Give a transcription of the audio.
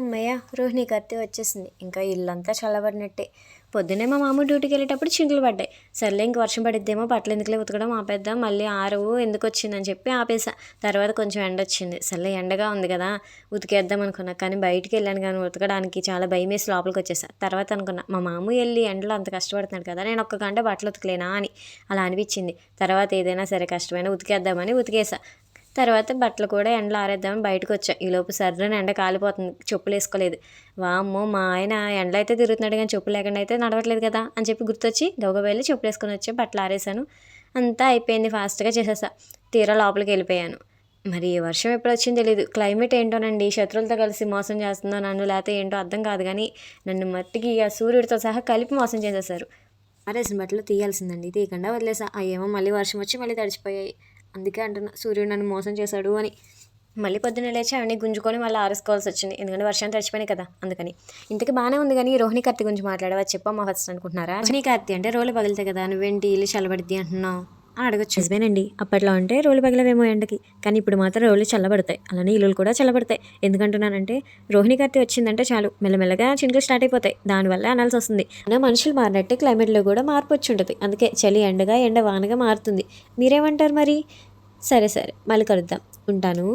అమ్మయ్య! రోహిణి కత్తి వచ్చేసింది. ఇంకా ఇల్లంతా చల్లబడినట్టే. పొద్దున్నే మా మామ డ్యూటీకి వెళ్ళేటప్పుడు చినుకులు పడ్డాయి. సర్లే ఇంక వర్షం పడిద్దేమో బట్టలు ఎందుకులే ఉతకడం ఆపేద్దాం, మళ్ళీ ఆరవు ఎందుకు వచ్చిందని చెప్పి ఆపేసా. తర్వాత కొంచెం ఎండ వచ్చింది. సర్లే ఎండగా ఉంది కదా ఉతికేద్దాం అనుకున్నా. కానీ బయటికి వెళ్ళాను కానీ ఉతకడానికి చాలా భయం వేసి లోపలికి వచ్చేసా. తర్వాత అనుకున్నా మా మామ వెళ్ళి ఎండలో అంత కష్టపడుతున్నాడు కదా, నేను ఒక్క గంట బట్టలు ఉతకలేనా అని అలా అనిపించింది. తర్వాత ఏదైనా సరే కష్టమైనా ఉతికేద్దామని ఉతికేసా. తర్వాత బట్టలు కూడా ఎండలో ఆరేద్దామని బయటకు వచ్చా. ఈలోపు సర్రని ఎండ కాలిపోతుంది. చెప్పులు వేసుకోలేదు. వామ్మో! మా ఆయన ఎండలో అయితే తిరుగుతున్నాడు కానీ చెప్పులు లేకుండా అయితే నడవట్లేదు కదా అని చెప్పి గుర్తొచ్చి గబగబా వెళ్ళి చెప్పులు వేసుకొని వచ్చి బట్టలు ఆరేసాను. అంతా అయిపోయింది, ఫాస్ట్గా చేసేసా. తీరా లోపలికి వెళ్ళిపోయాను. మరి ఈ వర్షం ఎప్పుడు వచ్చిందో తెలియదు. క్లైమేట్ ఏంటోనండి, శత్రువులతో కలిసి మోసం చేస్తుందో నన్ను, లేకపోతే ఏంటో అర్థం కాదు కానీ నన్ను మట్టికి ఆ సూర్యుడితో సహా కలిపి మోసం చేసేసారు. ఆరేసిన బట్టలు తీయాల్సిందండి, తీయకుండా వదిలేసా. అయ్యేమో మళ్ళీ వర్షం వచ్చి మళ్ళీ తడిచిపోయాయి. అందుకే అంటున్నా సూర్యుడు నన్ను మోసం చేశాడు అని. మళ్ళీ పొద్దున్న లేచి అవన్నీ గుంజుకొని మళ్ళీ ఆరేసుకోవాల్సి వచ్చింది, ఎందుకంటే వర్షం తడిచిపోయినాయి కదా అందుకని. ఇంతకు బాగానే ఉంది కానీ రోహిణి కత్తి గురించి మాట్లాడవా చెప్పమ్మా ఫస్ట్ అనుకుంటున్నారా? రోహిణి కత్తి అంటే రోలు పగిలితే కదా, నువ్వేంటి ఇల్లు చల్లబడిద్ది అంటున్నావు అని అడగచ్చు. నిజమేనండి, అప్పట్లో అంటే రోలు పగిలేవేమో ఎండకి, కానీ ఇప్పుడు మాత్రం రోలు చల్లబడతాయి, అలానే ఇల్లులు కూడా చల్లబడతాయి. ఎందుకంటున్నానంటే రోహిణి కత్తి వచ్చిందంటే చాలు మెల్లమెల్లగా చినుకులు స్టార్ట్ అయిపోతాయి. దానివల్ల అనాల్సి వస్తుంది. నా మనుషులు మారినట్టే క్లైమేట్లో కూడా మార్పు వచ్చి ఉంటుంది. అందుకే చలి ఎండగా, ఎండ వానగా మారుతుంది. మీరేమంటారు మరి? సరే మళ్ళీ కలుద్దాం, ఉంటాను.